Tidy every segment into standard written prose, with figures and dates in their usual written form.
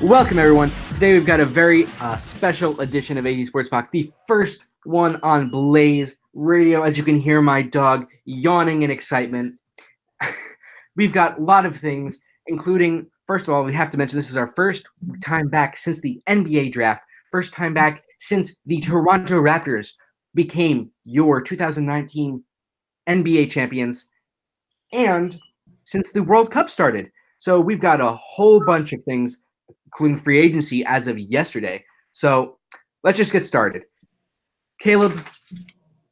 Welcome, everyone. Today we've got a very special edition of AZ Sports Box, the first one on Blaze Radio. As you can hear my dog yawning in excitement. We've got a lot of things, including, first of all, we have to mention this is our first time back since the NBA draft, first time back since the Toronto Raptors became your 2019 NBA champions, and since the World Cup started. So we've got a whole bunch of things, including free agency as of yesterday. So let's just get started. Caleb,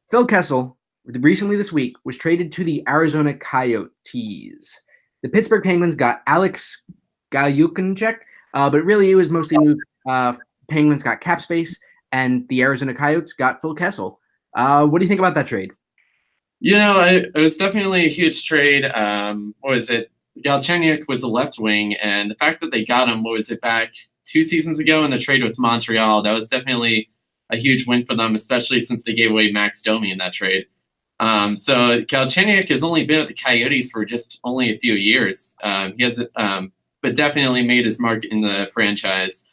Phil Kessel, recently this week, was traded to the Arizona Coyotes. The Pittsburgh Penguins got Alex Galchenyuk, but really it was mostly Penguins got cap space, and the Arizona Coyotes got Phil Kessel. What do you think about that trade? It was definitely a huge trade. What was it? Galchenyuk was a left wing, and the fact that they got him, back 2 seasons ago in the trade with Montreal, that was definitely a huge win for them, especially since they gave away Max Domi in that trade. So Galchenyuk has only been with the Coyotes for just only a few years. He hasn't, but definitely made his mark in the franchise.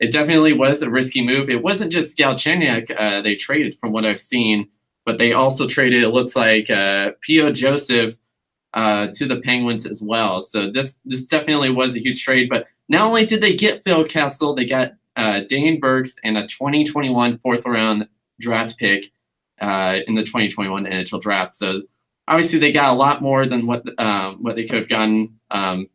It definitely was a risky move. It wasn't just Galchenyuk they traded, from what I've seen, but they also traded, it looks like, P.O. Joseph to the Penguins as well. So this definitely was a huge trade. But not only did they get Phil Kessel, they got Dane Burks and a 2021 fourth-round draft pick in the 2021 NHL draft. So obviously they got a lot more than what they could have gotten. But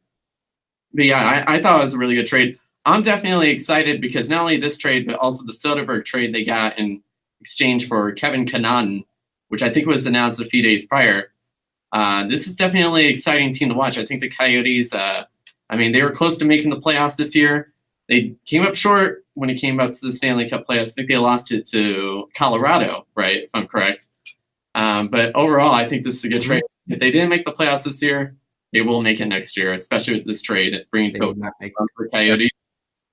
yeah, I thought it was a really good trade. I'm definitely excited because not only this trade, but also the Soderberg trade they got in exchange for Kevin Connaughton, which I think was announced a few days prior. This is definitely an exciting team to watch. I think the Coyotes, they were close to making the playoffs this year. They came up short when it came up to the Stanley Cup playoffs. I think they lost it to Colorado, right, if I'm correct. But overall, I think this is a good trade. If they didn't make the playoffs this year, they will make it next year, especially with this trade, bringing Coach for Coyotes.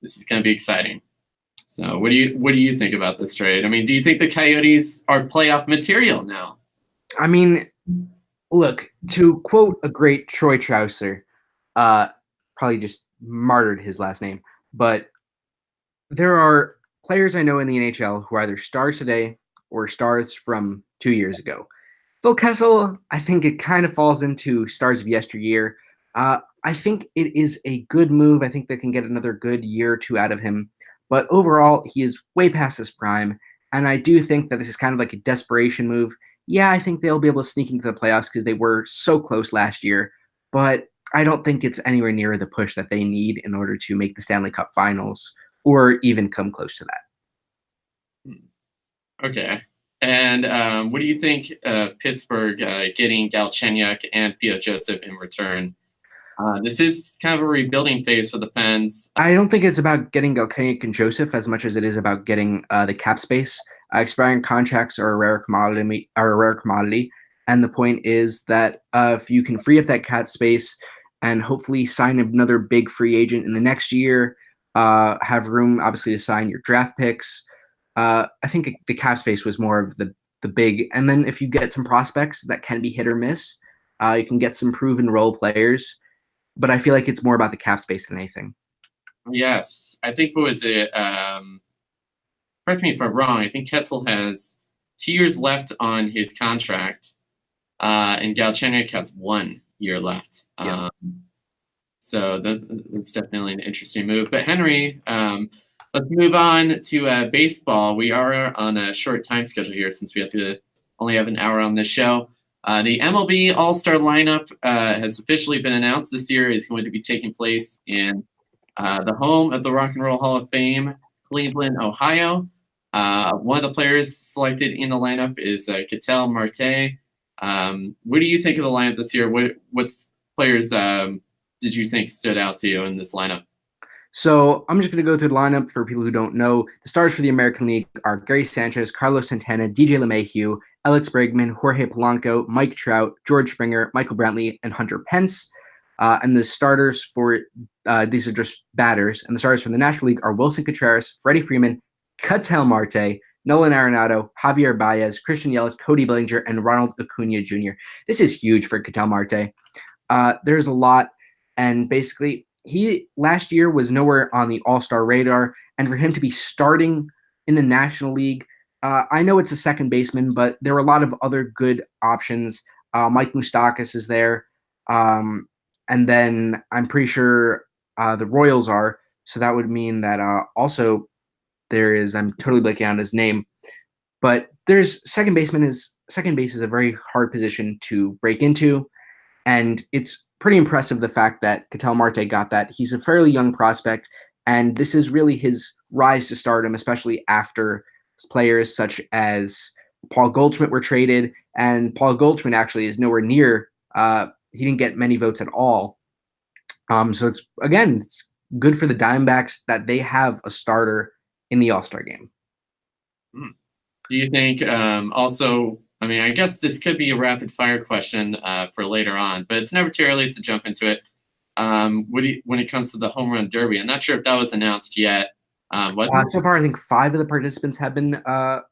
This is going to be exciting. So what do you think about this trade? Do you think the Coyotes are playoff material now? Look, to quote a great Troy Trouser, probably just martyred his last name, but there are players I know in the NHL who are either stars today or stars from 2 years ago. Phil Kessel, I think it kind of falls into stars of yesteryear. I think it is a good move. I think they can get another good year or two out of him. But overall, he is way past his prime, and I do think that this is kind of like a desperation move. Yeah, I think they'll be able to sneak into the playoffs because they were so close last year, but I don't think it's anywhere near the push that they need in order to make the Stanley Cup Finals or even come close to that. Okay. And what do you think of Pittsburgh getting Galchenyuk and P.O. Joseph in return? This is kind of a rebuilding phase for the Pens. I don't think it's about getting Galchenyuk and Joseph as much as it is about getting the cap space. Expiring contracts are a rare commodity, and the point is that if you can free up that cap space and hopefully sign another big free agent in the next year, have room obviously to sign your draft picks. I think the cap space was more of the big, and then if you get some prospects that can be hit or miss, you can get some proven role players. But I feel like it's more about the cap space than anything. Yes, I think correct me if I'm wrong, I think Kessel has 2 years left on his contract, and Galchenyuk has 1 year left. Yes. So that's definitely an interesting move. But Henry, let's move on to baseball. We are on a short time schedule here since we have to only have an hour on this show. The MLB All-Star lineup has officially been announced. This year is going to be taking place in the home of the Rock and Roll Hall of Fame, Cleveland, Ohio. One of the players selected in the lineup is Ketel Marte. What do you think of the lineup this year? What players did you think stood out to you in this lineup? So I'm just going to go through the lineup for people who don't know. The stars for the American League are Gary Sanchez, Carlos Santana, DJ LeMahieu, Alex Bregman, Jorge Polanco, Mike Trout, George Springer, Michael Brantley, and Hunter Pence. And the starters for these are just batters. And the starters from the National League are Wilson Contreras, Freddie Freeman, Ketel Marte, Nolan Arenado, Javier Baez, Christian Yelich, Cody Bellinger, and Ronald Acuna Jr. This is huge for Ketel Marte. There's a lot, and basically he last year was nowhere on the All-Star radar, and for him to be starting in the National League, I know it's a second baseman, but there are a lot of other good options. Mike Moustakas is there, and then I'm pretty sure the Royals are. So that would mean that also there is. I'm totally blanking on his name, but there's second base is a very hard position to break into, and it's pretty impressive the fact that Ketel Marte got that. He's a fairly young prospect, and this is really his rise to stardom, especially after players such as Paul Goldschmidt were traded, and Paul Goldschmidt actually is nowhere near. He didn't get many votes at all. So it's good for the Diamondbacks that they have a starter in the All-Star game. Do you think also, I mean, I guess this could be a rapid fire question for later on, but it's never too early to jump into it. When it comes to the home run derby, I'm not sure if that was announced yet. So far, I think 5 of the participants have been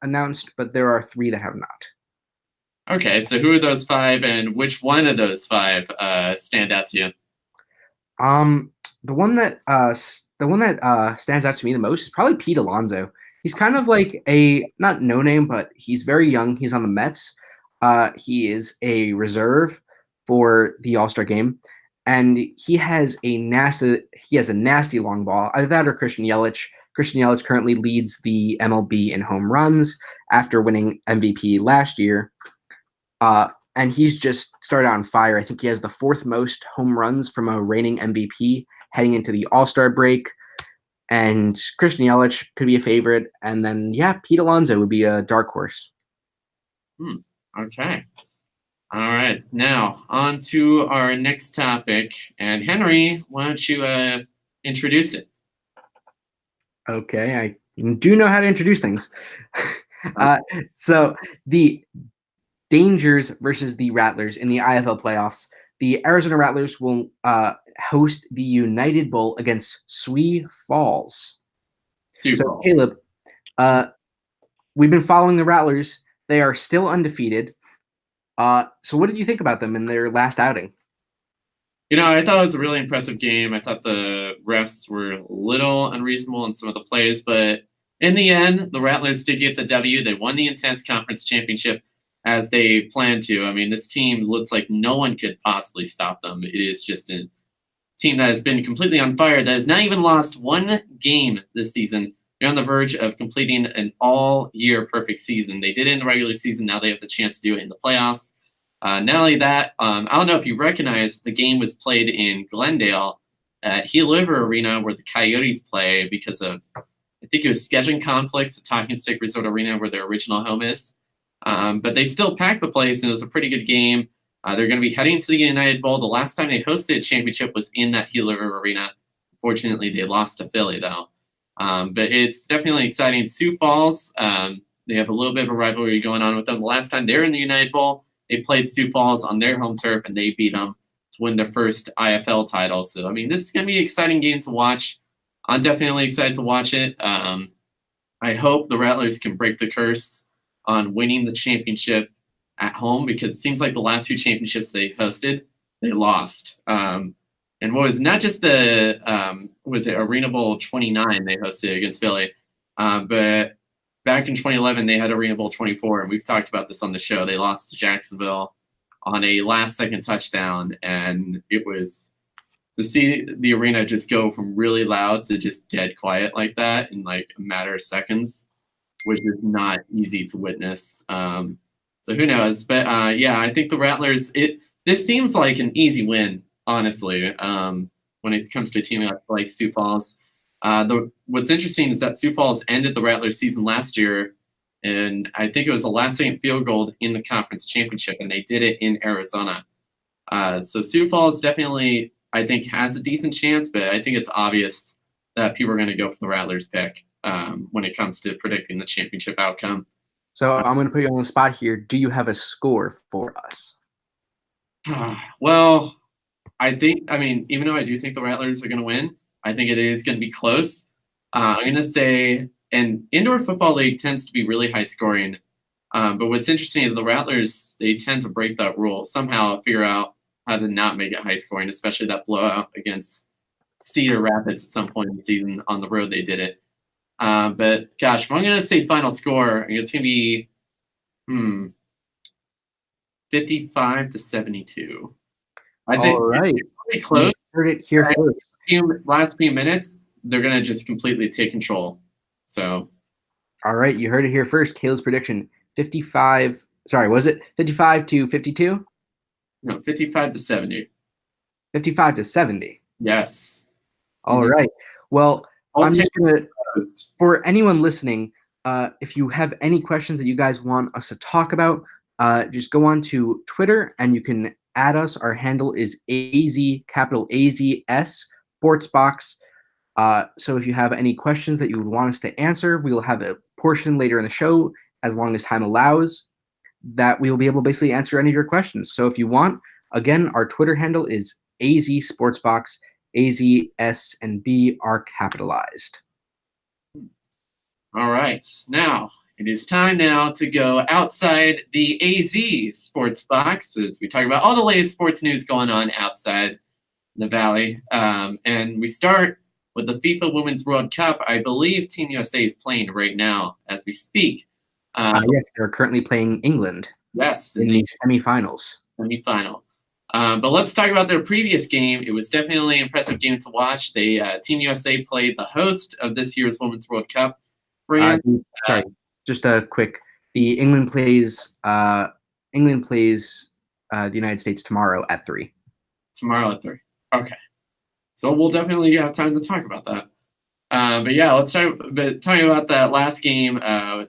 announced, but there are 3 that have not. Okay, so who are those 5, and which one of those 5 stand out to you? The one that stands out to me the most is probably Pete Alonso. He's kind of like a not no name, but he's very young. He's on the Mets. He is a reserve for the All-Star game, and he has a nasty long ball. Either that or Christian Yelich. Christian Yelich currently leads the MLB in home runs after winning MVP last year. And he's just started on fire. I think he has the 4th most home runs from a reigning MVP heading into the All-Star break. And Christian Yelich could be a favorite. And then, Pete Alonso would be a dark horse. Okay. All right. Now, on to our next topic. And Henry, why don't you introduce it? Okay. I do know how to introduce things. So the Dangers versus the Rattlers in the IFL playoffs. The Arizona Rattlers will host the United Bowl against Sioux Falls. So, Caleb, we've been following the Rattlers. They are still undefeated. So what did you think about them in their last outing? You know, I thought it was a really impressive game. I thought the refs were a little unreasonable in some of the plays, but in the end, the Rattlers did get the W. They won the Intense Conference Championship as they planned to. I mean, this team looks like no one could possibly stop them. It is just a team that has been completely on fire, that has not even lost one game this season. They're on the verge of completing an all-year perfect season. They did it in the regular season. Now they have the chance to do it in the playoffs. Not only that, I don't know if you recognize, the game was played in Glendale at Gila River Arena, where the Coyotes play, because of, I think it was scheduling conflicts at Talking Stick Resort Arena, where their original home is. But they still packed the place, and it was a pretty good game. They're going to be heading to the United Bowl. The last time they hosted a championship was in that Gila River Arena. Fortunately, they lost to Philly, though. But it's definitely exciting. Sioux Falls, they have a little bit of a rivalry going on with them. The last time they were in the United Bowl, they played Sioux Falls on their home turf, and they beat them to win their first IFL title. So, I mean, this is going to be an exciting game to watch. I'm definitely excited to watch it. I hope the Rattlers can break the curse on winning the championship at home, because it seems like the last 2 championships they hosted, they lost. And what was not just the was it Arena Bowl 29 they hosted against Philly, but back in 2011 they had Arena Bowl 24, and we've talked about this on the show. They lost to Jacksonville on a last-second touchdown, and it was to see the arena just go from really loud to just dead quiet like that in like a matter of seconds, which is not easy to witness. So who knows? But I think the Rattlers, this seems like an easy win, honestly, when it comes to a team like Sioux Falls. What's interesting is that Sioux Falls ended the Rattlers season last year, and I think it was the last-second field goal in the conference championship, and they did it in Arizona. So Sioux Falls definitely, I think, has a decent chance, but I think it's obvious that people are going to go for the Rattlers pick when it comes to predicting the championship outcome. So I'm going to put you on the spot here. Do you have a score for us? Well, even though I do think the Rattlers are going to win, I think it is going to be close. I'm going to say an indoor football league tends to be really high scoring. But what's interesting is the Rattlers, they tend to break that rule, somehow figure out how to not make it high scoring, especially that blowout against Cedar Rapids at some point in the season. On the road, they did it. But gosh, if I'm going to say final score, it's going to be 55-72. I think All right. it's pretty close. You heard it here first. Last few minutes, they're going to just completely take control. So, all right, you heard it here first. Kayla's prediction: 55. Sorry, was it 55-52? No, 55-70. 55-70. Yes. All right. Well, I'll I'm just take gonna, those. for anyone listening, if you have any questions that you guys want us to talk about, just go on to Twitter and you can add us. Our handle is capital AZS Sportsbox. So if you have any questions that you would want us to answer, we will have a portion later in the show, as long as time allows, that we will be able to basically answer any of your questions. So if you want, again, our Twitter handle is AZ Sportsbox. A, Z, S, and B are capitalized. All right. Now, it is time now to go outside the AZ Sports Box as we talk about all the latest sports news going on outside the Valley. And we start with the FIFA Women's World Cup. I believe Team USA is playing right now as we speak. Yes, they're currently playing England. Yes. In the semifinals. Semifinal. But let's talk about their previous game. It was definitely an impressive game to watch. Team USA played the host of this year's Women's World Cup. Sorry, just a quick. The England plays the United States tomorrow at 3. Tomorrow at 3. Okay. So we'll definitely have time to talk about that. But yeah, let's talk about that last game.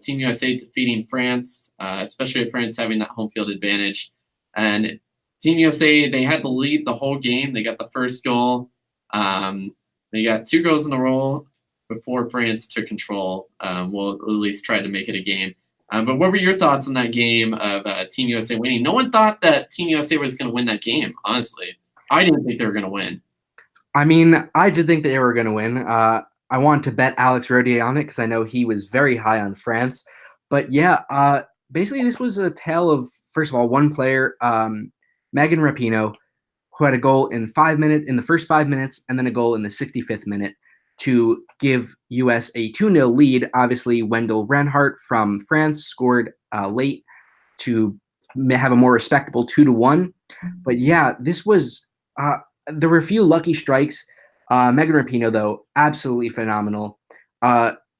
Team USA defeating France, especially with France having that home field advantage. And Team USA, they had the lead the whole game. They got the first goal. They got 2 goals in a row before France took control. Well, at least tried to make it a game. But what were your thoughts on that game of Team USA winning? No one thought that Team USA was going to win that game, honestly. I didn't think they were going to win. I mean, I did think that they were going to win. I wanted to bet Alex Rodier on it because I know he was very high on France. But yeah, basically this was a tale of, first of all, one player, Megan Rapinoe, who had a goal in the first 5 minutes, and then a goal in the 65th minute to give US a 2-0 lead. Obviously, Wendell Reinhardt from France scored late to have a more respectable 2-1. But yeah, this was there were a few lucky strikes. Megan Rapinoe, though, absolutely phenomenal.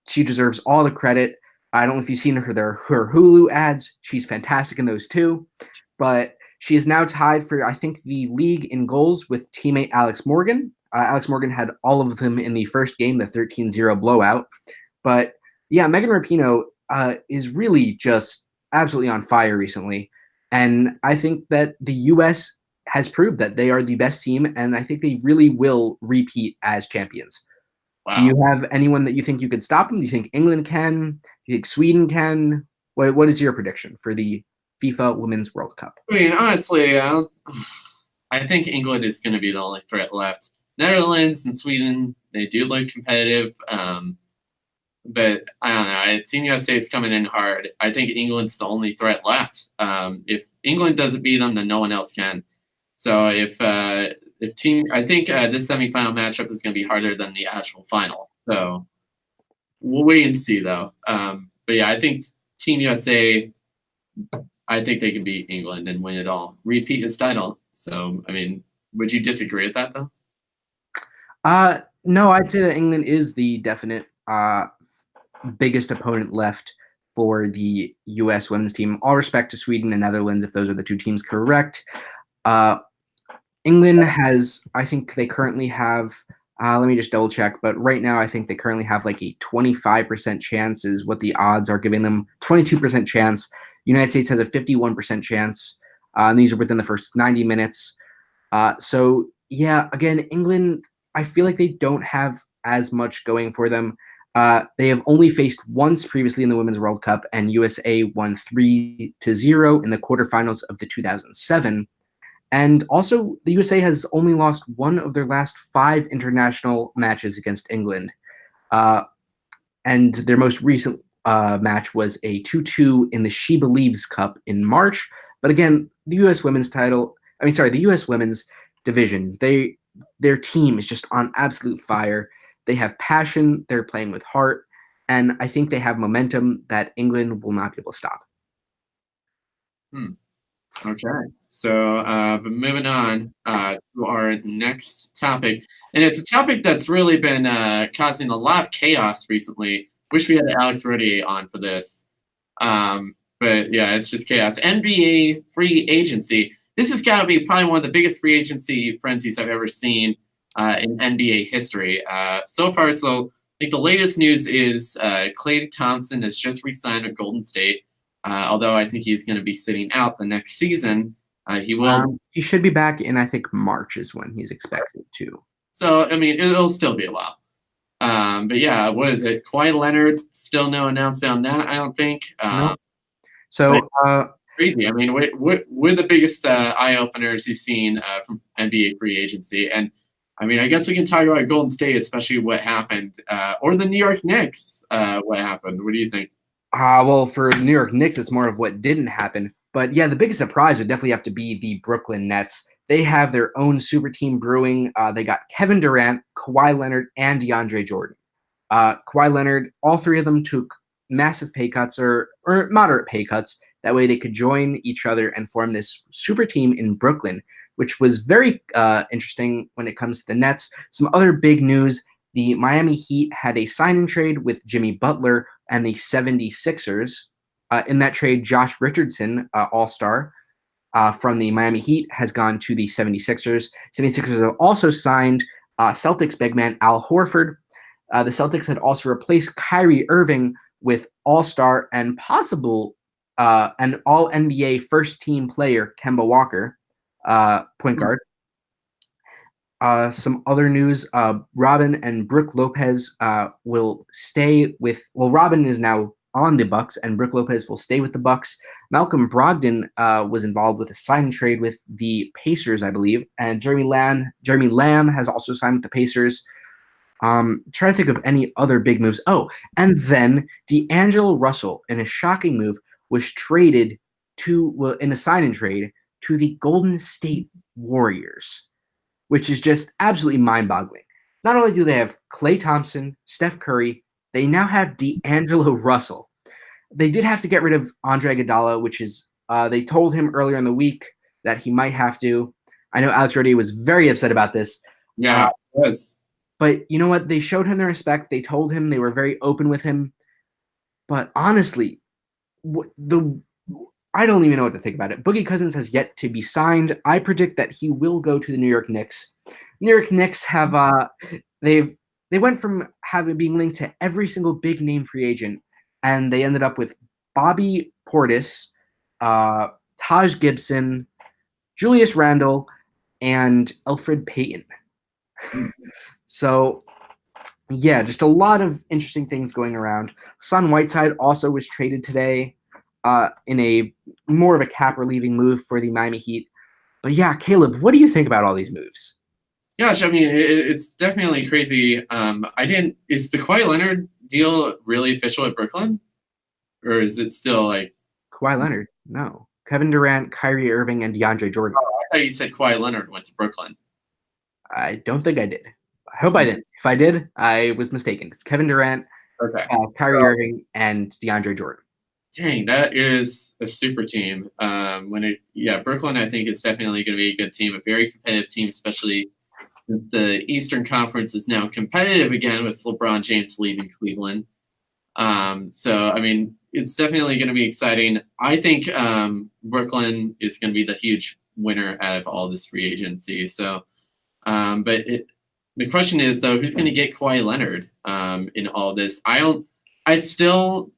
She deserves all the credit. I don't know if you've seen her Hulu ads. She's fantastic in those too. But she is now tied for, I think, the league in goals with teammate Alex Morgan. Alex Morgan had all of them in the first game, the 13-0 blowout. But yeah, Megan Rapinoe is really just absolutely on fire recently. And I think that the U.S. has proved that they are the best team, and I think they really will repeat as champions. Wow. Do you have anyone that you think you could stop them? Do you think England can? Do you think Sweden can? What is your prediction for the FIFA Women's World Cup? I mean, honestly, I think England is going to be the only threat left. Netherlands and Sweden, they do look competitive, but I don't know. Team USA is coming in hard. I think England's the only threat left. If England doesn't beat them, then no one else can. So I think this semifinal matchup is going to be harder than the actual final. So we'll wait and see, though. But yeah, I think Team USA, I think they can beat England and win it all, repeat his title. So, I mean, would you disagree with that, though? No, I'd say that England is the definite biggest opponent left for the U.S. women's team. All respect to Sweden and Netherlands, if those are the two teams correct. England has, I think they currently have, let me just double check, but right now I think they currently have like a 25% chance is what the odds are giving them, 22% chance. United States has a 51% chance, and these are within the first 90 minutes. So yeah, again, England, I feel like they don't have as much going for them. They have only faced once previously in the Women's World Cup, and USA won 3-0 in the quarterfinals of the 2007. And also, the USA has only lost one of their last 5 international matches against England. And their most recent match was a 2-2 in the She Believes Cup in March. But again, the U.S. women's division, their team is just on absolute fire. They have passion. They're playing with heart. And I think they have momentum that England will not be able to stop. Okay. So, but moving on to our next topic. And it's a topic that's really been causing a lot of chaos recently. Wish we had Alex Rodier on for this. But yeah, it's just chaos. NBA free agency. This has got to be probably one of the biggest free agency frenzies I've ever seen in NBA history. So far, so I think the latest news is Klay Thompson has just re-signed with Golden State. Although I think he's going to be sitting out the next season. He will. He should be back in, I think, March is when he's expected to. So, I mean, it'll still be a while. But yeah, what is it? Kawhi Leonard, still no announcement on that, I don't think. No. So, crazy. I mean, what are the biggest eye openers you've seen from NBA free agency? And I mean, I guess we can talk about Golden State, especially what happened, or the New York Knicks, what happened. What do you think? Well, for the New York Knicks, it's more of what didn't happen. But yeah, the biggest surprise would definitely have to be the Brooklyn Nets. They have their own super team brewing. They got Kevin Durant, Kawhi Leonard, and DeAndre Jordan. Kawhi Leonard, all three of them took massive pay cuts or moderate pay cuts. That way they could join each other and form this super team in Brooklyn, which was very interesting when it comes to the Nets. Some other big news. The Miami Heat had a sign-in trade with Jimmy Butler and the 76ers. In that trade, Josh Richardson, all-star from the Miami Heat, has gone to the 76ers. 76ers have also signed Celtics big man Al Horford. The Celtics had also replaced Kyrie Irving with all-star and possible an all-NBA first-team player, Kemba Walker, point guard. Some other news, Robin and Brooke Lopez will stay with, well, Robin is now on the Bucks and Brooke Lopez will stay with the Bucks. Malcolm Brogdon was involved with a sign and trade with the Pacers, I believe, and Jeremy Lamb has also signed with the Pacers. Trying to think of any other big moves. Oh, and then D'Angelo Russell, in a shocking move, was traded in a sign and trade to the Golden State Warriors, which is just absolutely mind-boggling. Not only do they have Klay Thompson, Steph Curry, they now have D'Angelo Russell. They did have to get rid of Andre Iguodala, which is they told him earlier in the week that he might have to. I know Alex Rodier was very upset about this. Yeah, it was. But you know what? They showed him their respect. They told him they were very open with him. But honestly, I don't even know what to think about it. Boogie Cousins has yet to be signed. I predict that he will go to the New York Knicks. New York Knicks have they went from being linked to every single big name free agent, and they ended up with Bobby Portis, Taj Gibson, Julius Randle, and Elfrid Payton. So, yeah, just a lot of interesting things going around. Hassan Whiteside also was traded today in a more of a cap relieving move for the Miami Heat. But yeah, Caleb, what do you think about all these moves? Gosh, I mean, it's definitely crazy. Is the Kawhi Leonard deal really official at Brooklyn? Or is it still like Kawhi Leonard? No. Kevin Durant, Kyrie Irving, and DeAndre Jordan. Oh, I thought you said Kawhi Leonard went to Brooklyn. I don't think I did. I hope I didn't. If I did, I was mistaken. It's Kevin Durant, Kyrie Irving, and DeAndre Jordan. Dang, that is a super team. Brooklyn, I think it's definitely going to be a good team, a very competitive team, especially since the Eastern Conference is now competitive again with LeBron James leaving Cleveland. So, I mean, it's definitely going to be exciting. I think Brooklyn is going to be the huge winner out of all this free agency. So, the question is, though, who's going to get Kawhi Leonard in all this? I still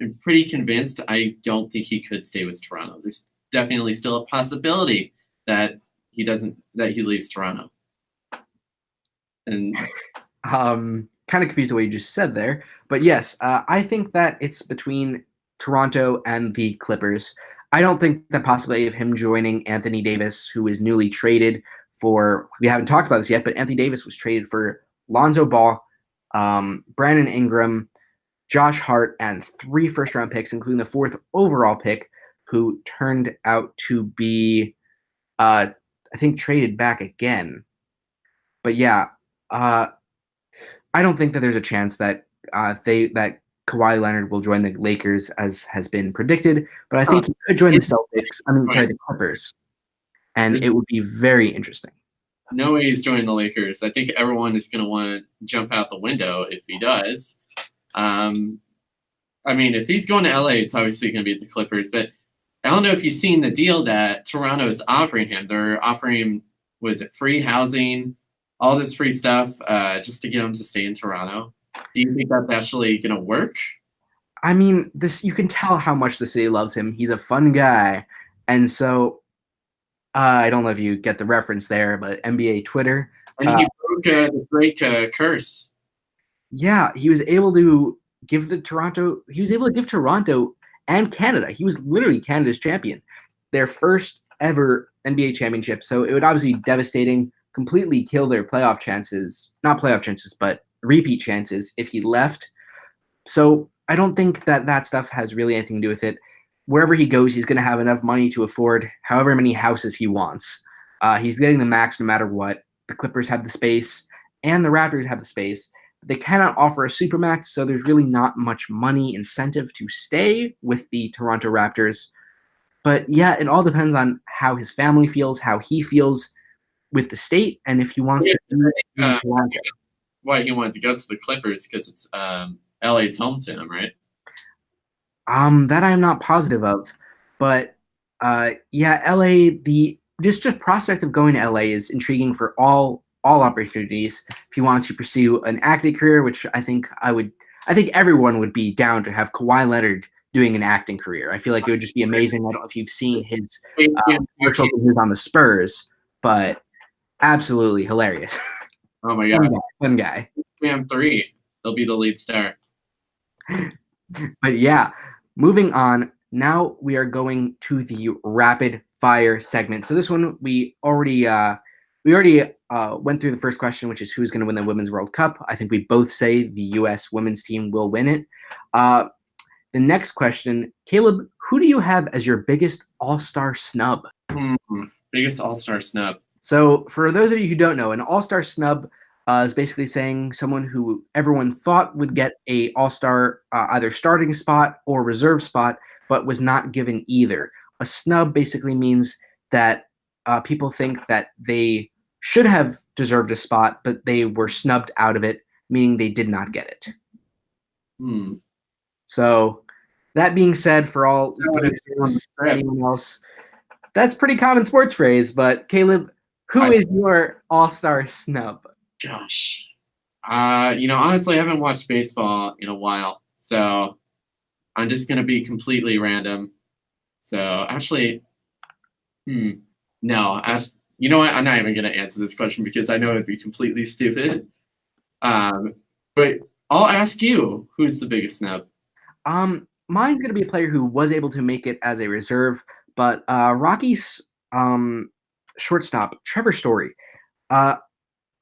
am pretty convinced I don't think he could stay with Toronto. There's definitely still a possibility that he leaves Toronto. And kind of confused the way you just said there, but yes, I think that it's between Toronto and the Clippers. I don't think the possibility of him joining Anthony Davis, who is newly traded for, we haven't talked about this yet, but Anthony Davis was traded for Lonzo Ball, Brandon Ingram, Josh Hart, and 3 first-round picks, including the 4th overall pick, who turned out to be, I think, traded back again. But yeah, I don't think that there's a chance that that Kawhi Leonard will join the Lakers as has been predicted. But I think he could join the Celtics. I mean, sorry, the Clippers, and There's it would be very interesting. no way he's joining the Lakers. I think everyone is going to want to jump out the window if he does. I mean, if he's going to LA, it's obviously going to be the Clippers. But I don't know if you've seen the deal that Toronto is offering him. They're offering him, was it free housing, all this free stuff, just to get him to stay in Toronto. Do you think that's actually going to work? I mean, this you can tell how much the city loves him. He's a fun guy, and so I don't know if you get the reference there, but NBA Twitter. And he broke the Drake curse. Yeah, he was able to give Toronto and Canada. He was literally Canada's champion, their first ever NBA championship. So it would obviously be devastating, completely kill their playoff chances, not playoff chances, but repeat chances if he left. So I don't think that stuff has really anything to do with it. Wherever he goes, he's going to have enough money to afford however many houses he wants. He's getting the max no matter what. The Clippers have the space, and the Raptors have the space. They cannot offer a supermax, so there's really not much money incentive to stay with the Toronto Raptors. But yeah, it all depends on how his family feels, how he feels with the state, and if he wants to be in Toronto. Why he wanted to go to the Clippers, because it's LA's home to him, right? That I am not positive of, but yeah, LA. The just prospect of going to LA is intriguing for all opportunities. If you want to pursue an acting career, which I think everyone would be down to have Kawhi Leonard doing an acting career. I feel like it would just be amazing. I don't know if you've seen his commercial on the Spurs, but absolutely hilarious. Oh my god, fun guy. Spam 3, he'll be the lead star. But yeah, moving on. Now we are going to the rapid fire segment. So this one we already went through the first question, which is who's going to win the Women's World Cup. I think we both say the U.S. women's team will win it. The next question, Caleb, who do you have as your biggest all-star snub? Biggest all-star snub. So for those of you who don't know, an all-star snub is basically saying someone who everyone thought would get a all-star either starting spot or reserve spot, but was not given either. A snub basically means that people think that they should have deserved a spot, but they were snubbed out of it, meaning they did not get it. So that being said, for all anyone else, that's pretty common sports phrase. But Caleb, who is your all-star snub? Gosh, honestly, I haven't watched baseball in a while, so I'm just gonna be completely random. So actually, no, you know what? I'm not even gonna answer this question because I know it'd be completely stupid. But I'll ask you, who's the biggest snub? Mine's gonna be a player who was able to make it as a reserve, but Rockies shortstop Trevor Story.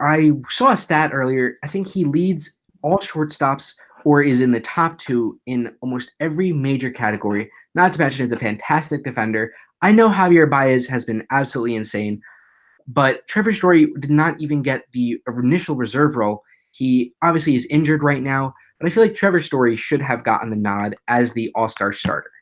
I saw a stat earlier. I think he leads all shortstops or is in the top 2 in almost every major category. Not to mention he's a fantastic defender. I know Javier Baez has been absolutely insane, but Trevor Story did not even get the initial reserve role. He obviously is injured right now, but I feel like Trevor Story should have gotten the nod as the all-star starter.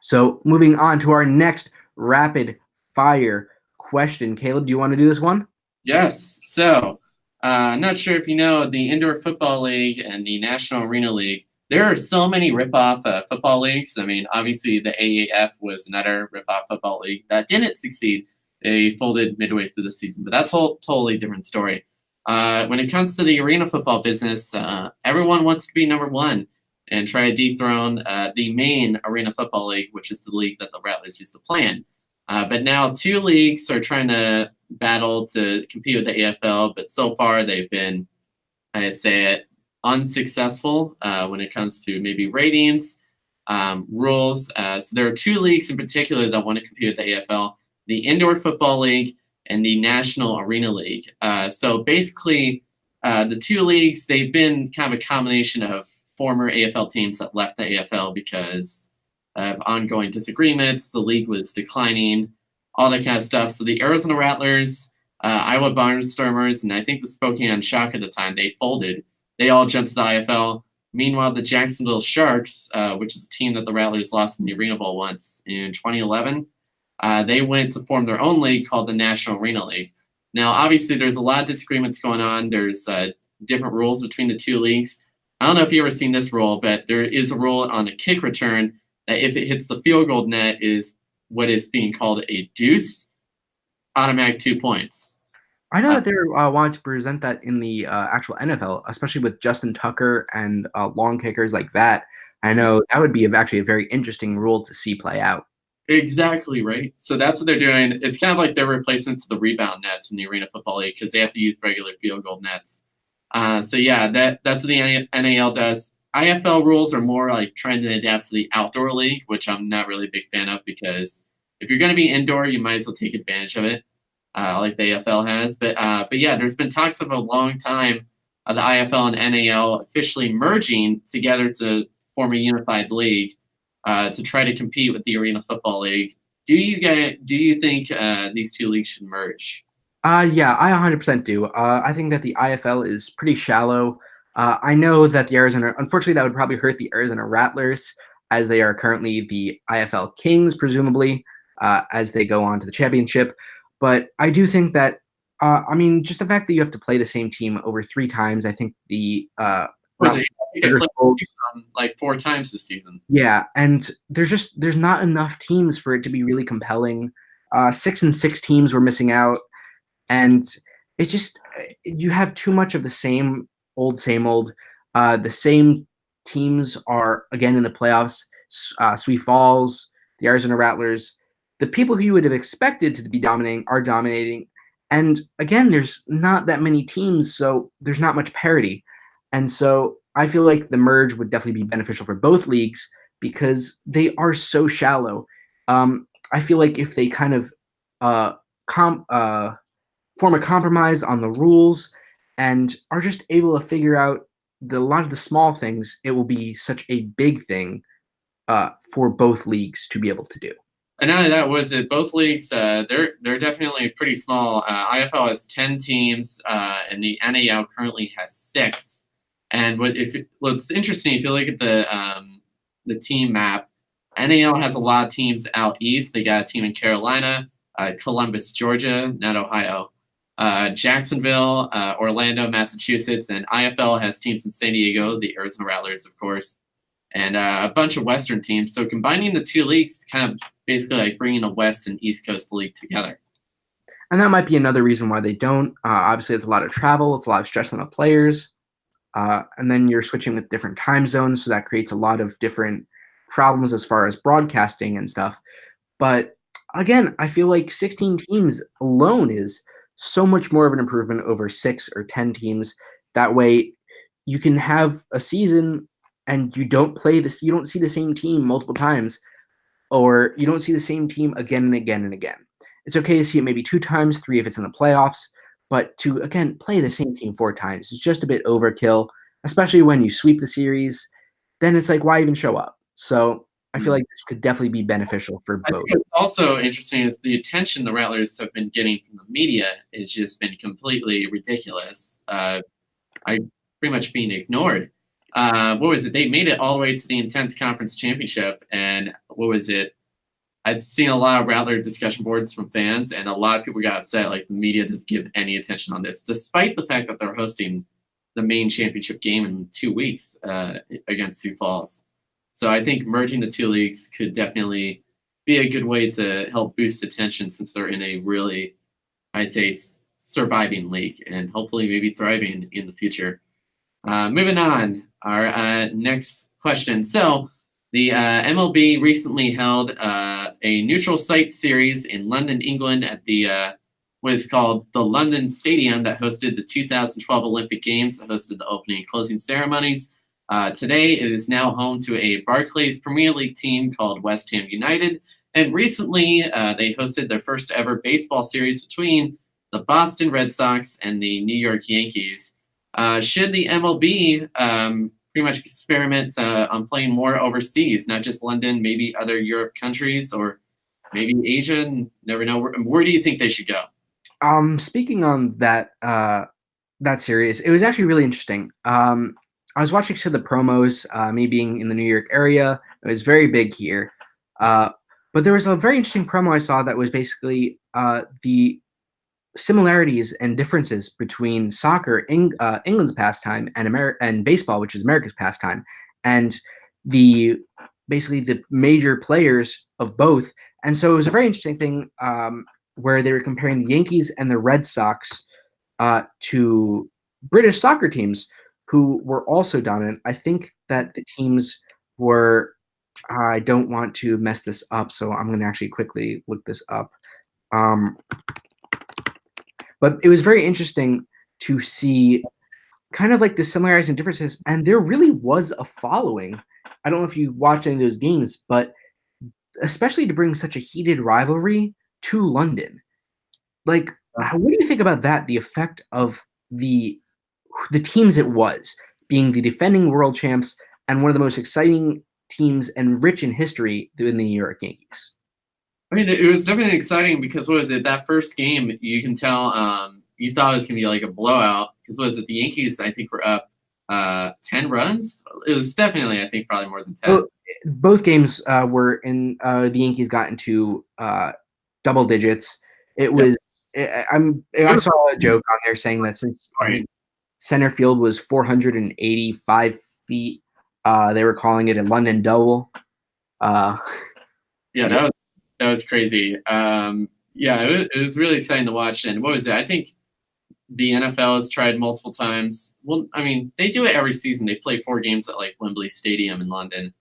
So moving on to our next rapid fire question. Caleb, do you want to do this one? Yes. So, not sure if you know, the Indoor Football League and the National Arena League, there are so many rip-off football leagues. I mean, obviously the AAF was another rip-off football league that didn't succeed. They folded midway through the season, but that's a totally different story. When it comes to the arena football business, everyone wants to be number one and try to dethrone the main Arena Football League, which is the league that the Rattlers used to play in. But now 2 leagues are trying to battle to compete with the AFL, but so far they've been, I say it, unsuccessful when it comes to maybe ratings, rules. So there are 2 leagues in particular that want to compete with the AFL, the Indoor Football League and the National Arena League. So basically, the 2 leagues, they've been kind of a combination of former AFL teams that left the AFL because of ongoing disagreements. The league was declining, all that kind of stuff. So the Arizona Rattlers, Iowa Barnstormers, and I think the Spokane Shock at the time, they folded. They all jumped to the IFL. Meanwhile, the Jacksonville Sharks, which is a team that the Rattlers lost in the Arena Bowl once in 2011, they went to form their own league called the National Arena League. Now, obviously, there's a lot of disagreements going on. There's different rules between the two leagues. I don't know if you've ever seen this rule, but there is a rule on a kick return that if it hits the field goal net is what is being called a deuce, automatic 2 points. I know that they're wanting to present that in the actual NFL, especially with Justin Tucker and long kickers like that. I know that would be actually a very interesting rule to see play out. Exactly, right? So that's what they're doing. It's kind of like their replacement to the rebound nets in the Arena Football League because they have to use regular field goal nets. So yeah, that's what the NAL does. IFL rules are more like trying to adapt to the outdoor league, which I'm not really a big fan of because if you're going to be indoor, you might as well take advantage of it, like the AFL has. But yeah, there's been talks of a long time of the IFL and NAL officially merging together to form a unified league to try to compete with the Arena Football League. Do you think these two leagues should merge? Yeah, I 100% do. I think that the IFL is pretty shallow. I know that unfortunately, that would probably hurt the Arizona Rattlers as they are currently the IFL Kings, presumably, as they go on to the championship. But I do think that, just the fact that you have to play the same team over 3 times, I think the You played like 4 times this season. Yeah, and there's not enough teams for it to be really compelling. 6-6 teams were missing out. And it's just you have too much of the same old. The same teams are again in the playoffs. Sioux Falls, the Arizona Rattlers, the people who you would have expected to be dominating are dominating. And again, there's not that many teams, so there's not much parity. And so I feel like the merge would definitely be beneficial for both leagues because they are so shallow. I feel like if they kind of form a compromise on the rules and are just able to figure out a lot of the small things, it will be such a big thing for both leagues to be able to do. And not only that, was it both leagues? They're definitely pretty small. IFL has 10 teams, and the NAL currently has 6. And what's interesting, if you look at the team map, NAL has a lot of teams out east. They got a team in Carolina, Columbus, Georgia, not Ohio, Jacksonville, Orlando, Massachusetts, and IFL has teams in San Diego, the Arizona Rattlers, of course, and a bunch of Western teams. So combining the two leagues kind of basically like bringing a West and East Coast league together. And that might be another reason why they don't. Obviously, it's a lot of travel. It's a lot of stress on the players. And then you're switching with different time zones, so that creates a lot of different problems as far as broadcasting and stuff. But again, I feel like 16 teams alone is so much more of an improvement over 6 or 10 teams. That way, you can have a season and you don't see the same team multiple times, or you don't see the same team again and again and again. It's okay to see it maybe 2 times, 3 if it's in the playoffs, but to, again, play the same team 4 times is just a bit overkill, especially when you sweep the series. Then it's like, why even show up? So I feel like this could definitely be beneficial for both. I think what's also interesting is the attention the Rattlers have been getting from the media has just been completely ridiculous. Pretty much being ignored. What was it? They made it all the way to the Intense Conference Championship, and what was it? I'd seen a lot of Rattler discussion boards from fans, and a lot of people got upset. Like, the media doesn't give any attention on this, despite the fact that they're hosting the main championship game in 2 weeks against Sioux Falls. So I think merging the two leagues could definitely be a good way to help boost attention since they're in a really, I say, surviving league and hopefully maybe thriving in the future. Moving on, our next question. So the MLB recently held a neutral site series in London, England at the what is called the London Stadium that hosted the 2012 Olympic Games, that hosted the opening and closing ceremonies. Today, it is now home to a Barclays Premier League team called West Ham United. And recently, they hosted their first ever baseball series between the Boston Red Sox and the New York Yankees. Should the MLB pretty much experiment on playing more overseas, not just London, maybe other Europe countries or maybe Asia? Never know. Where do you think they should go? Speaking on that series, it was actually really interesting. I was watching some of the promos, me being in the New York area. It was very big here. But there was a very interesting promo I saw that was basically the similarities and differences between soccer, England's pastime, and baseball, which is America's pastime, and the basically the major players of both. And so it was a very interesting thing where they were comparing the Yankees and the Red Sox to British soccer teams who were also dominant. I think that the teams were. I don't want to mess this up, so I'm going to actually quickly look this up. But it was very interesting to see kind of like the similarities and differences, and there really was a following. I don't know if you watch any of those games, but especially to bring such a heated rivalry to London. Like, what do you think about that? The effect of the teams it was being the defending world champs and one of the most exciting teams and rich in history in the New York Yankees. I mean, it was definitely exciting because what was it? That first game, you can tell you thought it was gonna be like a blowout because what was it? The Yankees, I think, were up 10 runs. It was definitely, I think, probably more than 10. Well, both games were in the Yankees got into double digits. It was. I saw a joke on there saying that since center field was 485 feet, they were calling it a London double. Yeah, that was crazy. It was really exciting to watch. And what was it? I think the NFL has tried multiple times. Well, I mean, they do it every season. They play 4 games at like Wembley Stadium in London.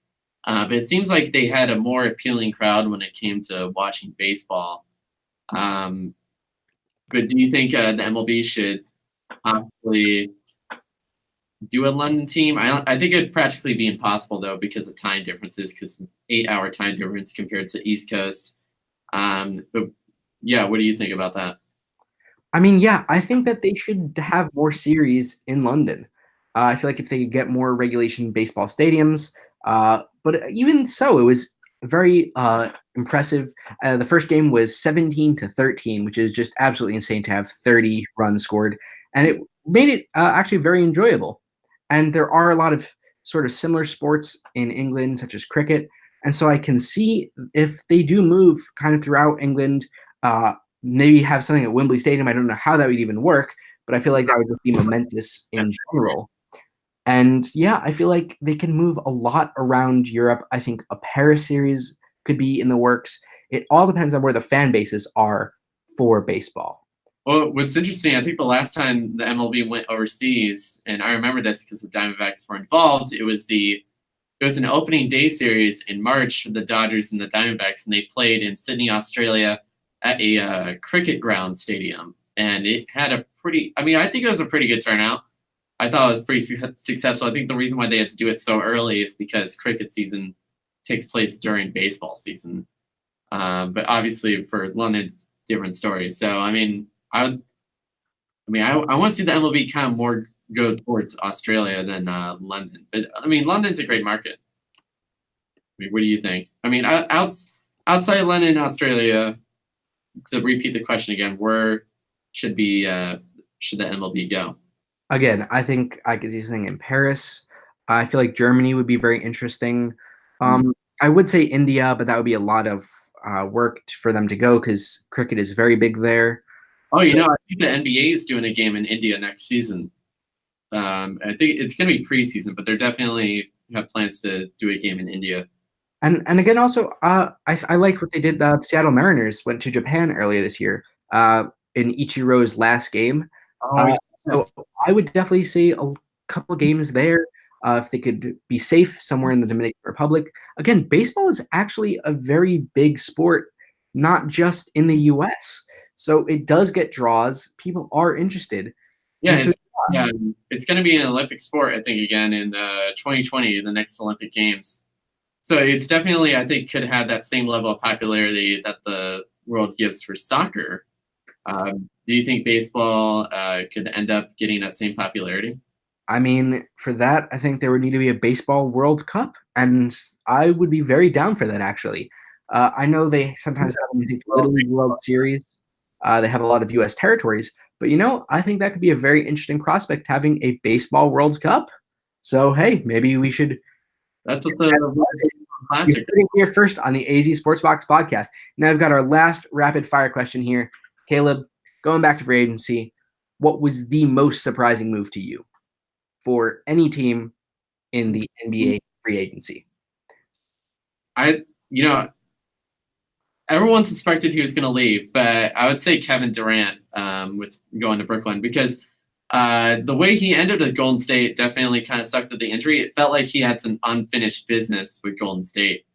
But it seems like they had a more appealing crowd when it came to watching baseball. But do you think the MLB should possibly do a London team? I think it'd practically be impossible though because of time differences, because 8-hour time difference compared to East Coast. But yeah, what do you think about that? I mean, yeah, I think that they should have more series in London. I feel like if they could get more regulation baseball stadiums, but even so, it was very impressive. The first game was 17-13, which is just absolutely insane to have 30 runs scored, and it made it actually very enjoyable. And there are a lot of sort of similar sports in England, such as cricket, and so I can see if they do move kind of throughout England, maybe have something at Wembley Stadium. I don't know how that would even work, but I feel like that would just be momentous in general. And yeah, I feel like they can move a lot around Europe. I think a Paris series could be in the works. It all depends on where the fan bases are for baseball. Well, what's interesting, I think the last time the MLB went overseas, and I remember this because the Diamondbacks were involved, it was an opening day series in March for the Dodgers and the Diamondbacks, and they played in Sydney, Australia at a cricket ground stadium. And it had I think it was a pretty good turnout. I thought it was pretty successful. I think the reason why they had to do it so early is because cricket season takes place during baseball season. But obviously for London, it's different stories. So, I want to see the MLB kind of more go towards Australia than London. But London's a great market. What do you think? Outside London and Australia, to repeat the question again, where should the MLB go? Again, I think I could see something in Paris. I feel like Germany would be very interesting. I would say India, but that would be a lot of work for them to go because cricket is very big there. Oh, I think the NBA is doing a game in India next season. I think it's going to be preseason, but they're definitely have plans to do a game in India. And again, also, I like what they did. The Seattle Mariners went to Japan earlier this year in Ichiro's last game. So I would definitely see a couple games there if they could be safe somewhere in the Dominican Republic. Again, baseball is actually a very big sport, not just in the U.S. So it does get draws. People are interested. Yeah, it's going to be an Olympic sport, I think, again in 2020, the next Olympic Games. So it's definitely, I think, could have that same level of popularity that the world gives for soccer. Do you think baseball could end up getting that same popularity? For that, I think there would need to be a baseball World Cup, and I would be very down for that, actually. I know they sometimes have the Little League World Series. They have a lot of U.S. territories. But, I think that could be a very interesting prospect, having a baseball World Cup. So, hey, maybe we should. That's what the You're classic. here first on the AZ Sports Box podcast. Now I've got our last rapid fire question here. Caleb, going back to free agency, what was the most surprising move to you for any team in the NBA free agency? Everyone suspected he was going to leave, but I would say Kevin Durant with going to Brooklyn, because the way he ended at Golden State definitely kind of sucked at the injury. It felt like he had some unfinished business with Golden State.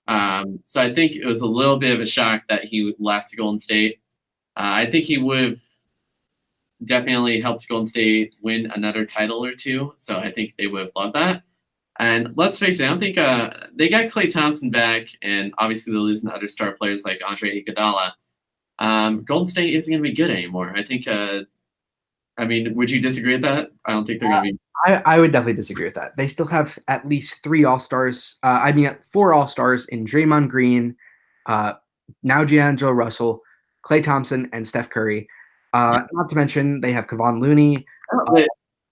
So I think it was a little bit of a shock that he left Golden State. I think he would have definitely helped Golden State win another title or two. So I think they would have loved that. And let's face it, I don't think they got Klay Thompson back, and obviously they're losing other star players like Andre Iguodala. Golden State isn't going to be good anymore. I think. Would you disagree with that? I don't think they're going to be. I would definitely disagree with that. They still have at least 3 All-Stars. 4 All-Stars in Draymond Green, now D'Angelo Russell, Klay Thompson, and Steph Curry. Not to mention they have Kevon Looney.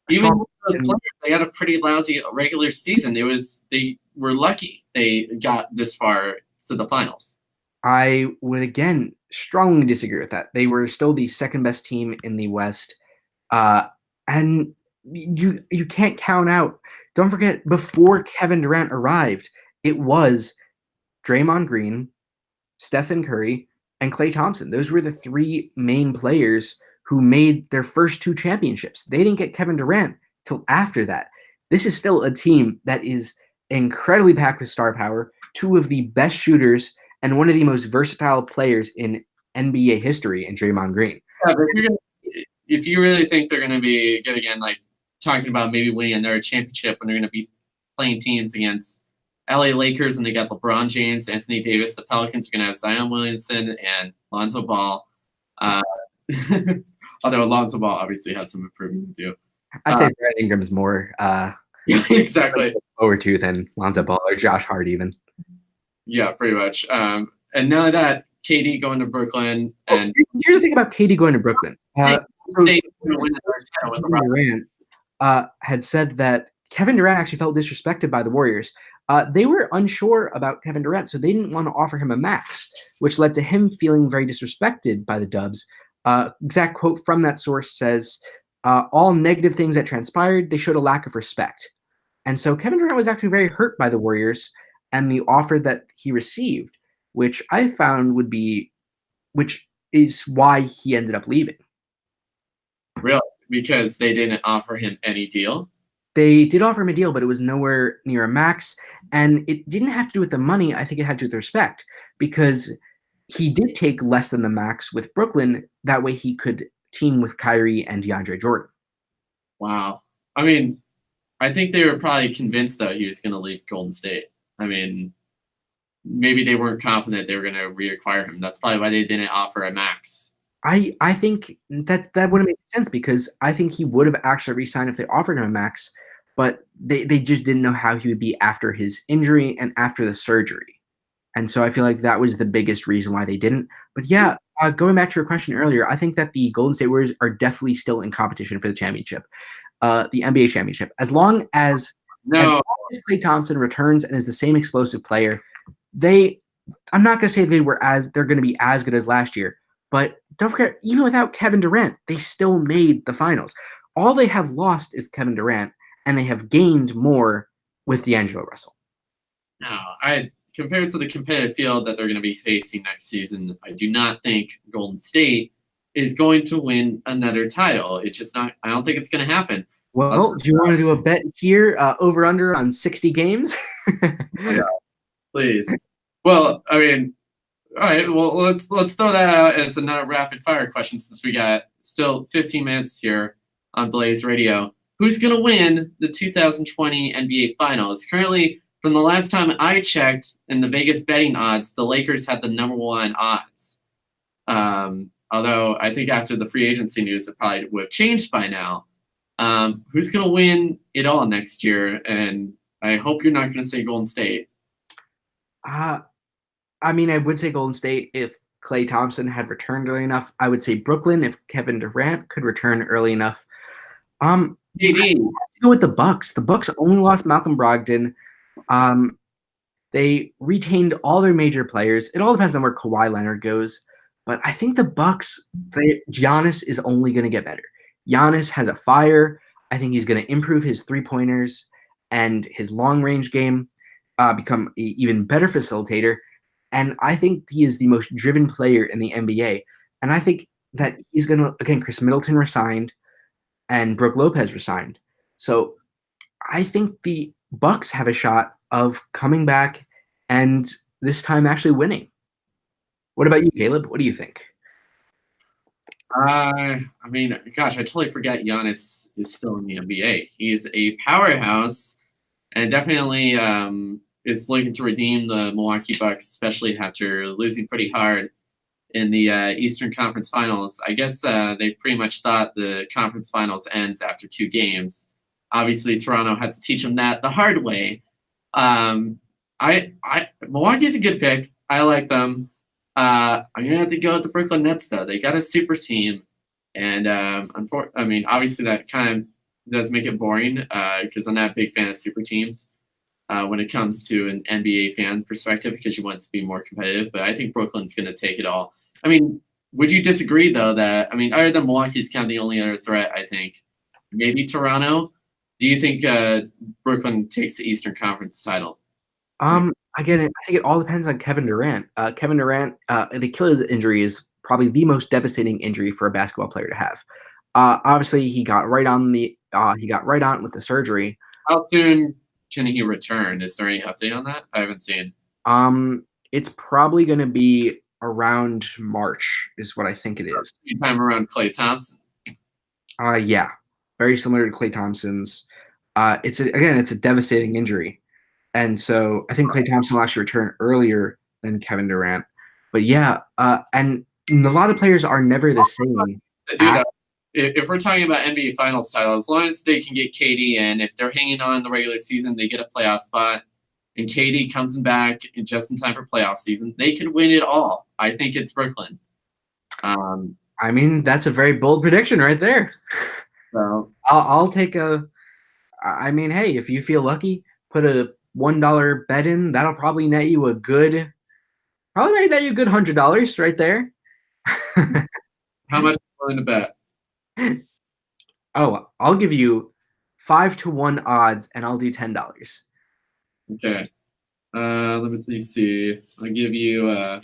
Even those players, they had a pretty lousy regular season. They were lucky they got this far to the finals. I would again strongly disagree with that. They were still the second best team in the West, and you can't count out. Don't forget, before Kevin Durant arrived, it was Draymond Green, Stephen Curry, and Klay Thompson. Those were the 3 main players who made their first 2 championships. They didn't get Kevin Durant till after that. This is still a team that is incredibly packed with star power, 2 of the best shooters, and one of the most versatile players in NBA history in Draymond Green. Yeah, but if you really think they're going to be good again, like talking about maybe winning another championship when they're going to be playing teams against LA Lakers, and they got LeBron James, Anthony Davis, the Pelicans are going to have Zion Williamson and Lonzo Ball. Although Lonzo Ball obviously has some improvement to do. I'd say Brad Ingram's more exactly over to than Lonzo Ball or Josh Hart even. Yeah, pretty much. And now that KD going to Brooklyn, and here's the thing about KD going to Brooklyn. Durant had said that Kevin Durant actually felt disrespected by the Warriors. They were unsure about Kevin Durant, so they didn't want to offer him a max, which led to him feeling very disrespected by the Dubs. Exact quote from that source says, all negative things that transpired, they showed a lack of respect. And so Kevin Durant was actually very hurt by the Warriors and the offer that he received, which I found which is why he ended up leaving. Really? Because they didn't offer him any deal? They did offer him a deal, but it was nowhere near a max. And it didn't have to do with the money. I think it had to do with respect, because he did take less than the max with Brooklyn. That way he could team with Kyrie and DeAndre Jordan. Wow. I mean, I think they were probably convinced that he was going to leave Golden State. I mean, maybe they weren't confident they were going to reacquire him. That's probably why they didn't offer a max. I think that wouldn't make sense, because I think he would have actually re-signed if they offered him a max, but they just didn't know how he would be after his injury and after the surgery. And so I feel like that was the biggest reason why they didn't. But yeah, going back to your question earlier, I think that the Golden State Warriors are definitely still in competition for the championship, the NBA championship. As long as Klay Thompson returns and is the same explosive player, I'm not going to say they're going to be as good as last year, but don't forget, even without Kevin Durant, they still made the finals. All they have lost is Kevin Durant, and they have gained more with D'Angelo Russell. No, compared to the competitive field that they're going to be facing next season, I do not think Golden State is going to win another title. It's just not. I don't think it's going to happen. Well, do you want to do a bet here, over under on 60 games? Yeah, please. Well, I mean, all right. Well, let's throw that out as another rapid fire question, since we got still 15 minutes here on Blaze Radio. Who's going to win the 2020 NBA Finals? Currently, from the last time I checked in the Vegas betting odds, the Lakers had the #1 odds. Although I think after the free agency news, it probably would have changed by now. Who's going to win it all next year? And I hope you're not going to say Golden State. I mean, I would say Golden State if Klay Thompson had returned early enough. I would say Brooklyn if Kevin Durant could return early enough. I have KD. to go with the Bucks. The Bucks only lost Malcolm Brogdon. They retained all their major players. It all depends on where Kawhi Leonard goes, but I think the Bucks, Giannis is only going to get better. Giannis has a fire. I think he's going to improve his three-pointers and his long-range game, become an even better facilitator. And I think he is the most driven player in the NBA. And I think that he's going to, again, Chris Middleton resigned and Brooke Lopez resigned. So I think the Bucks have a shot of coming back and this time actually winning. What about you, Caleb? What do you think? I mean, gosh, I totally forgot Giannis is still in the NBA. He is a powerhouse, and definitely is looking to redeem the Milwaukee Bucks, especially after losing pretty hard in the Eastern Conference Finals. I guess they pretty much thought the conference finals ends after 2 games. Obviously, Toronto had to teach them that the hard way. Milwaukee's a good pick. I like them. I'm gonna have to go with the Brooklyn Nets, though. They got a super team, and obviously that kind of does make it boring because I'm not a big fan of super teams when it comes to an NBA fan perspective because you want it to be more competitive. But I think Brooklyn's gonna take it all. I mean, would you disagree though that other than Milwaukee's kind of the only other threat? I think maybe Toronto. Do you think Brooklyn takes the Eastern Conference title? Again, I think it all depends on Kevin Durant. Kevin Durant, the Achilles injury is probably the most devastating injury for a basketball player to have. Obviously, he got right on with the surgery. How soon can he return? Is there any update on that? I haven't seen. It's probably going to be around March, is what I think it is. Time around Klay Thompson. Yeah, very similar to Klay Thompson's. It's a devastating injury. And so I think Klay Thompson will actually return earlier than Kevin Durant. But yeah, and a lot of players are never the same. Dude, if we're talking about NBA Finals title, as long as they can get KD in, if they're hanging on in the regular season, they get a playoff spot, and KD comes back just in time for playoff season, they can win it all. I think it's Brooklyn. That's a very bold prediction right there. So I'll take a. Hey, if you feel lucky, put a $1 bet in. That'll probably net you a good $100 right there. How much are you willing to bet? Oh, I'll give you 5-1 odds, and I'll do $10. Okay. Let me see. I'll give you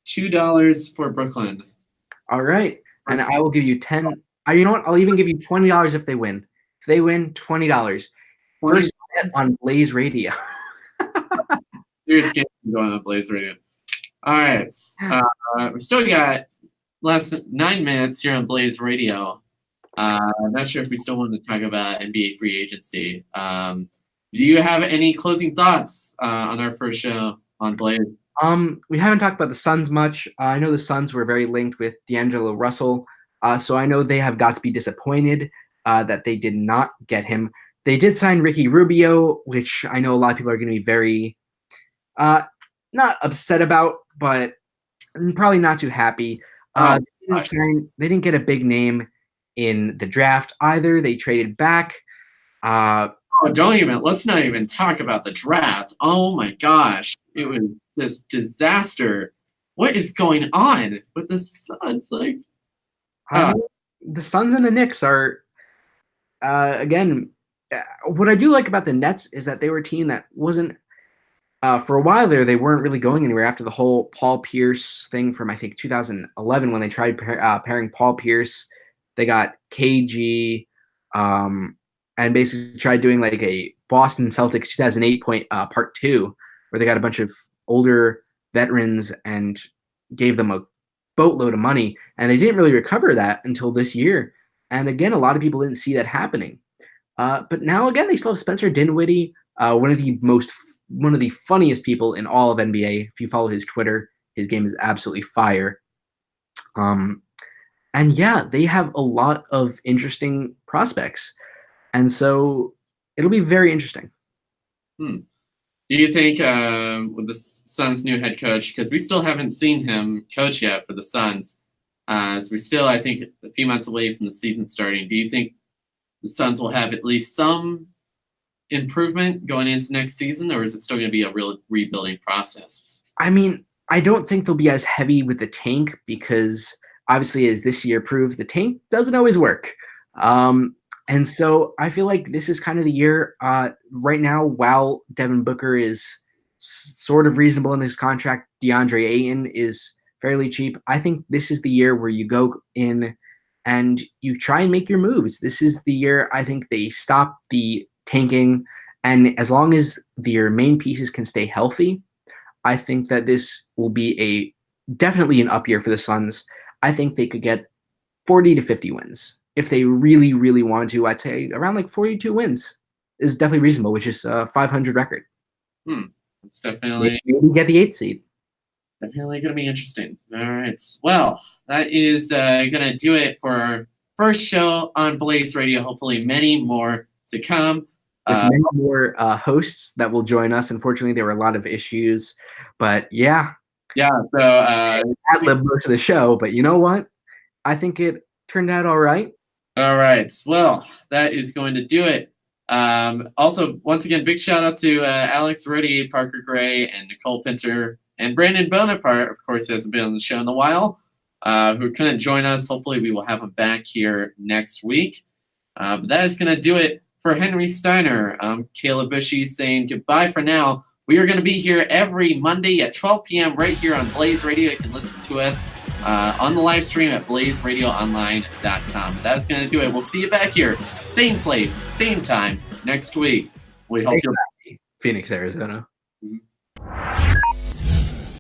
$2 for Brooklyn. All right, and I will give you 10. You know what? I'll even give you $20 if they win. If they win, $20. First bet on Blaze Radio. Serious game going on Blaze Radio. All right. We still got less than 9 minutes here on Blaze Radio. I'm not sure if we still want to talk about NBA free agency. Do you have any closing thoughts on our first show on Blaze? We haven't talked about the Suns much. I know the Suns were very linked with D'Angelo Russell, so I know they have got to be disappointed that they did not get him. They did sign Ricky Rubio, which I know a lot of people are going to be very not upset about, but probably not too happy. They didn't get a big name in the draft either. They traded back. Let's not even talk about the draft. Oh my gosh. It was this disaster. What is going on with the Suns? The Suns and the Knicks are, again, what I do like about the Nets is that they were a team that wasn't, for a while there, they weren't really going anywhere after the whole Paul Pierce thing from, I think, 2011 when they tried pairing Paul Pierce. They got KG, and basically tried doing like a Boston Celtics 2008 part 2, where they got a bunch of older veterans and gave them a boatload of money, and they didn't really recover that until this year. And again, a lot of people didn't see that happening. But now again, they still have Spencer Dinwiddie, one of the funniest people in all of NBA. If you follow his Twitter, his game is absolutely fire. And yeah, they have a lot of interesting prospects. And so it'll be very interesting. Do you think with the Suns' new head coach, because we still haven't seen him coach yet for the Suns, as we're still, I think, a few months away from the season starting, do you think the Suns will have at least some improvement going into next season, or is it still going to be a real rebuilding process? I mean, I don't think they'll be as heavy with the tank because obviously, as this year proved, the tank doesn't always work. And so I feel like this is kind of the year right now, while Devin Booker is sort of reasonable in his contract, DeAndre Ayton is fairly cheap. I think this is the year where you go in and you try and make your moves. This is the year I think they stop the tanking. And as long as their main pieces can stay healthy, I think that this will be definitely an up year for the Suns. I think they could get 40 to 50 wins. If they really, really want to, I'd say around like 42 wins is definitely reasonable, which is a 500 record. It's definitely Maybe get the 8th seed. Definitely going to be interesting. All right. Well, that is going to do it for our first show on Blaze Radio. Hopefully many more to come. With many more hosts that will join us. Unfortunately, there were a lot of issues, but yeah. Yeah, so ad-lib most of the show, but you know what? I think it turned out all right. All right. Well, that is going to do it. Also, once again, big shout out to Alex Rudy, Parker Gray, and Nicole Pinter, and Brandon Bonaparte, of course, hasn't been on the show in a while, who couldn't join us. Hopefully, we will have him back here next week. But that is going to do it for Henry Steiner. Caleb Bushy saying goodbye for now. We are going to be here every Monday at 12 p.m. right here on Blaze Radio. You can listen to us on the live stream at blazeradioonline.com. That's going to do it. We'll see you back here, same place, same time next week. We hope you're Phoenix, Arizona. Mm-hmm.